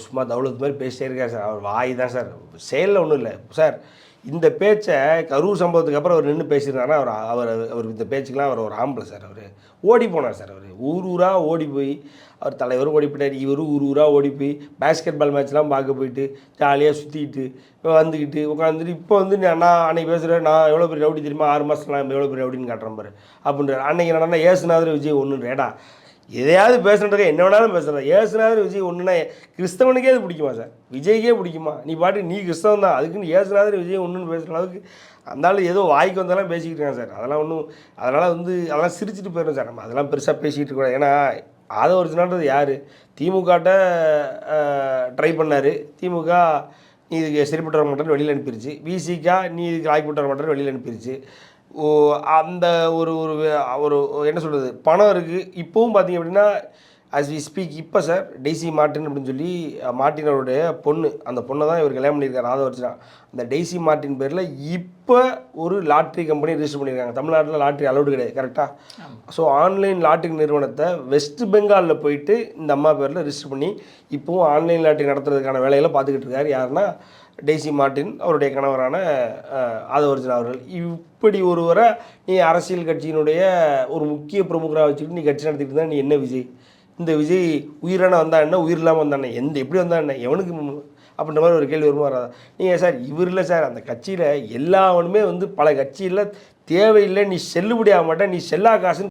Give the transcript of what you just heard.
சும்மா தௌலத் மாதிரி பேசிட்டே இருக்கார் சார். அவர் வாய் தான் சார், செயலில் ஒன்றும் இல்லை சார். இந்த பேச்சை கரூர் சம்பவத்துக்கு அப்புறம் அவர் நின்று பேசியிருந்தாருன்னா அவர் இந்த பேச்சுக்கெலாம் அவர் ஒரு ஆம்பளை சார். அவர் ஓடி போனார் சார். அவர் ஊராக ஓடி போய் அவர் தலைவரும் ஓடி போயிட்டார், இவரும் ஊராக ஓடி போய் பேஸ்கெட் பால் மேட்ச்லாம் பார்க்க போயிட்டு ஜாலியாக சுற்றிக்கிட்டு வந்துக்கிட்டு உட்காந்துட்டு இப்போ வந்து நான் அன்றைக்கி பேசுகிறேன், நான் எவ்வளோ பெரிய ரவுடி தெரியுமா, 6 மாதம் நான் எவ்வளோ பெரிய ரவுடின்னு காட்டுறேன் பாரு அப்படின்றார். அன்றைக்கி என்னன்னா ஏசுநாதர் விஜய் ஒன்றுன்றேடா, எதையாவது பேசுகிறதுக்கு என்ன வேணாலும் பேசுகிறேன். ஏசுநாதர் விஜய் ஒன்றுனா கிறிஸ்தவனுக்கே அது பிடிக்குமா சார்? விஜய்க்கே பிடிக்குமா? நீ பாட்டு நீ கிறிஸ்தவன் தான், அதுக்குன்னு ஏசுநாதர் விஜய் ஒன்றுன்னு பேசுகிற அளவுக்கு அந்தாலும் ஏதோ வாய்க்கு வந்தாலும் பேசிக்கிட்டு இருக்காங்க சார். அதெல்லாம் ஒன்றும், அதனால் வந்து அதெல்லாம் சிரிச்சுட்டு போயிடும் சார். நம்ம அதெல்லாம் பெருசாக பேசிக்கிட்டு இருக்கக்கூடாது. ஏன்னா அதை ஒரிஜினல்ன்றது யார்? திமுகட்ட ட்ரை பண்ணார், திமுக நீ இதுக்கு சரிப்பட்டு வர மாட்டேன்னு வெளியில் அனுப்பிடுச்சு. விசிகா நீ இதுக்கு ஆய்ப்பட்டு வர மாட்டேன்னு வெளியில் அனுப்பிடுச்சு. அந்த ஒரு ஒரு என்ன சொல்கிறது, பணம் இருக்குது. இப்போவும் பார்த்திங்க அப்படின்னா ஆஸ் வி ஸ்பீக் இப்போ சார் டெய்சி மார்ட்டின் அப்படின்னு சொல்லி மார்ட்டினோடைய பொண்ணு, அந்த பொண்ணை தான் இவர் கல்யாணம் பண்ணியிருக்காரு. அதை வச்சு தான் அந்த டெய்சி மார்ட்டின் பேரில் இப்போ ஒரு லாட்ரி கம்பெனி ரிஜிஸ்டர் பண்ணியிருக்காங்க. தமிழ்நாட்டில் லாட்ரி அலௌடு கிடையாது, கரெக்டாக? ஸோ ஆன்லைன் லாட்ரி நிறுவனத்தை வெஸ்ட் பெங்காலில் போயிட்டு இந்த அம்மா பேரில் ரிஜிஸ்டர் பண்ணி இப்போவும் ஆன்லைன் லாட்ரி நடத்துறதுக்கான வேலையெல்லாம் பார்த்துக்கிட்டு இருக்காரு. யாருன்னா டெய்சி மார்ட்டின், அவருடைய கணவரான ஆதவர்ஜன் அவர்கள். இப்படி ஒருவரை நீ அரசியல் கட்சியினுடைய ஒரு முக்கிய பிரமுகராக வச்சுக்கிட்டு நீ கட்சி நடத்திட்டு இருந்தா நீ என்ன விஜய்? இந்த விஜய் உயிரான வந்தா என்ன, உயிர் இல்லாமல் வந்தா என்ன, எப்படி வந்தா என்ன, எவனுக்கு அப்படின்ற மாதிரி ஒரு கேள்வி வருமா வராதா? நீங்கள் சார் இவர் இல்லை சார், அந்த கட்சியில் எல்லாவனுமே வந்து பல கட்சியில் தேவையில்லை, நீ செல்லுபடி ஆக மாட்டேன், நீ செல்லா காசுன்னு